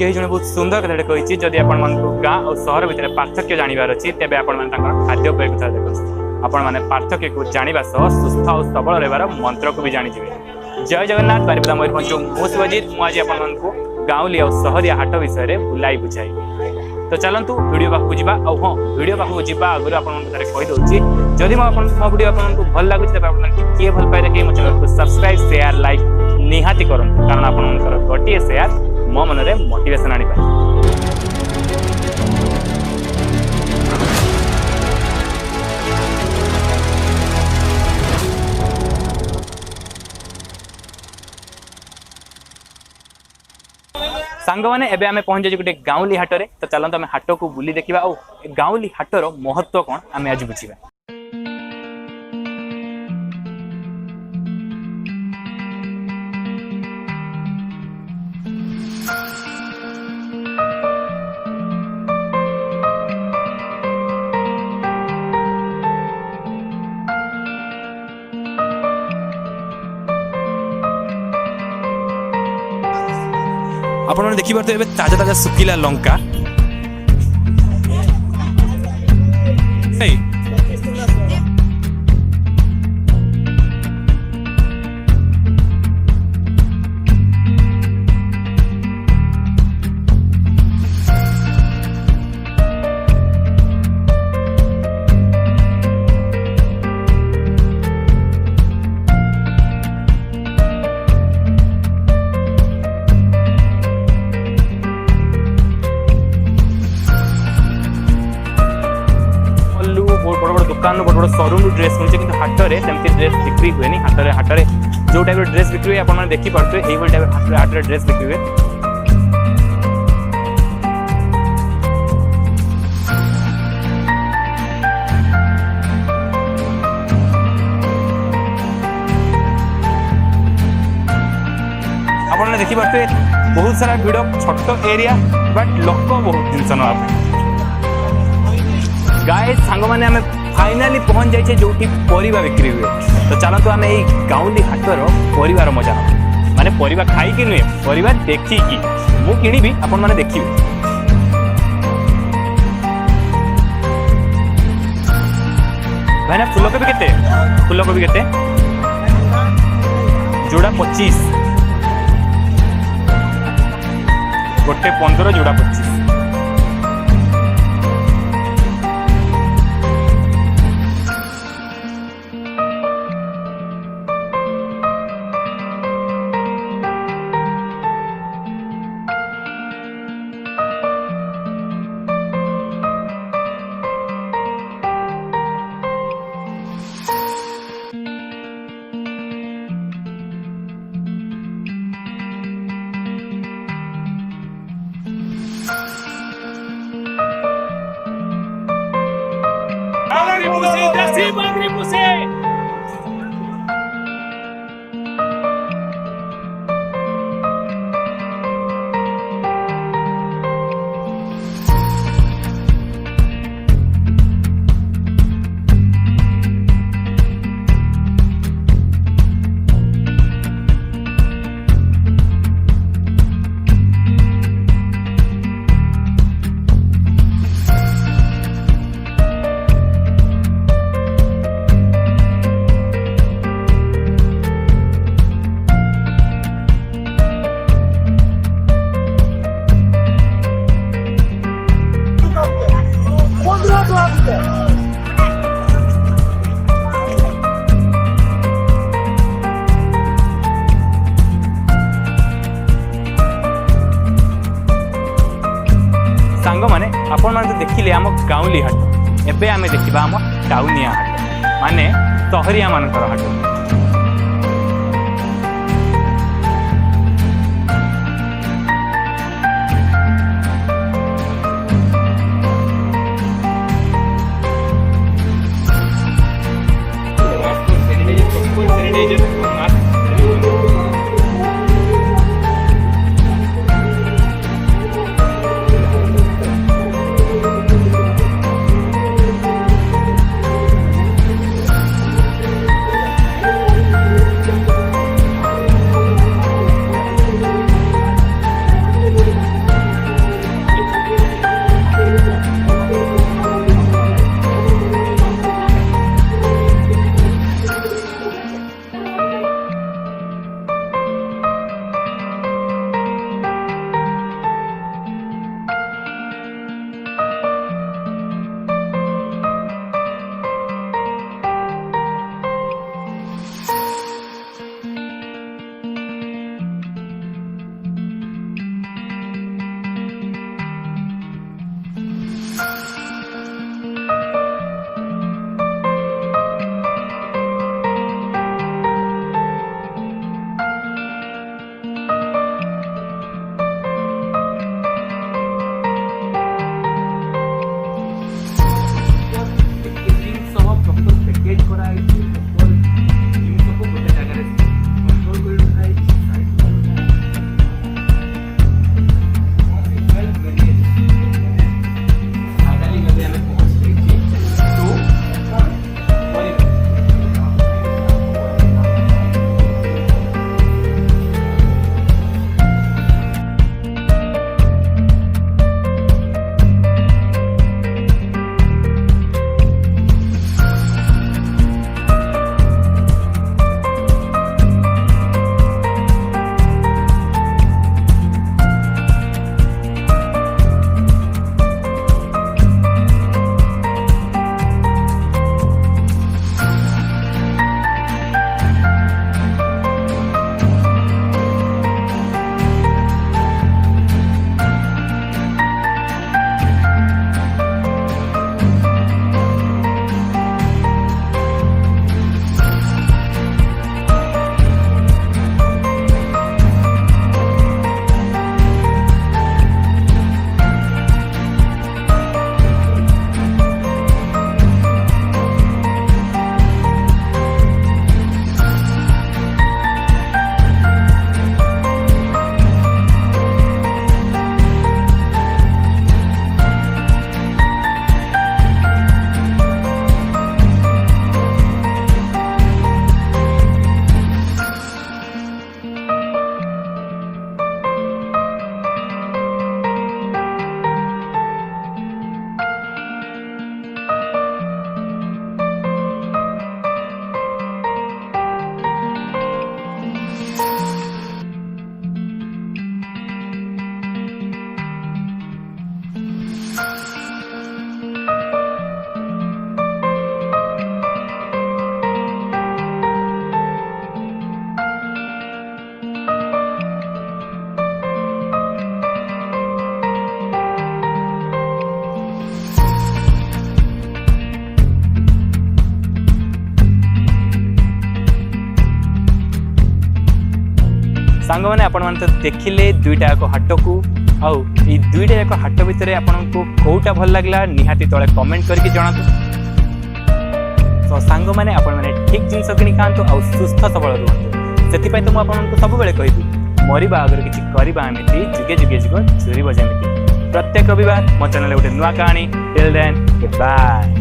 कहीं जन बहुत सुंदर कथा कही जदि आपण गाँ और सहर भितर पार्थक्य जानवर अच्छी तेज आपण खाद्यपेय कथा देखते आपण मैंने पार्थक्य को जानवा सह सुस्थ और सबल रहार मंत्र को भी जानीजे। जय जगन्नाथ बारिपदा मयूरभंज मु शिवजित मुझे आपको गाँवली और सहरिया हाट विषय बुलाई बुझाई। तो चलतु वीडियो पाखक जावा और हाँ वीडियो पाखक जावा आगुरी कहीदे जदि मो वीडियो आपको भल लगुच किए भल पाए कि मो चैनल को सब्सक्राइब शेयर लाइक निहाती करंतु कारण आपनकर गोटे शेयर मो मन में मोटिवेशन आनी पाए। सांग मैंने एबे आमे पहुंच जाइए गोटे गाँवली हाट रे। तो चलते आम हाट को बुली देखा और गाँवली हाटर महत्व कौन आम आज बुझा। आपण मैंने देखी पार्थे ताजा ताजा सुखिला लंका दुकान बड़ बड़ शोरूम ड्रेस मिलते कि हाट में सेमती ड्रेस बिक्री हुए हाट में जो टाइप ड्रेस बिक्री हुए आप देखिपे यही टाइप हाट में ड्रेस बिक्री हुए। आप देखिपे बहुत सारा भिड़ छोट एरिया बट लोक बहुत जिनस ना गाय सांग मैंने आम फाइनाली पहुंच जाइए जो परिवा बिक्री हुए। तो चलते आम यही गाँवली हाटर परिवार मजा माने परिवा खाई कि नुहे परिवा देखिकी मु किणी आपण मैंने देखिए। भाईना फूलकोबी केते फूलकोबी केते जोड़ा 25 गोटे 15 जोड़ा 25। सांग मैंने आपण मैंने देखिले आम गाँवली हाट एबे आमे देखिबा आम टाउनिया हाट माने सहरिया मानकर हाट। सांग मैंने आपण मैंने तो देखिले दुईटा एक हाट को आउ ये दुईटा एक हाट भितर आपको कौटा भल लगला निहाती तले कमेंट करके जणातु। तो सांग मैंने आपण मैंने ठीक जिनस किणी खातु आ सुस्थ सबल रुहतु से तो मुझे सब बेले कहबी मरवा आगे किसी करवा एमती जुगे जुगे जुग चुरीब जमी प्रत्येक रविवार मो चैनल गोटे नुआ कहानी टिल देन बाय।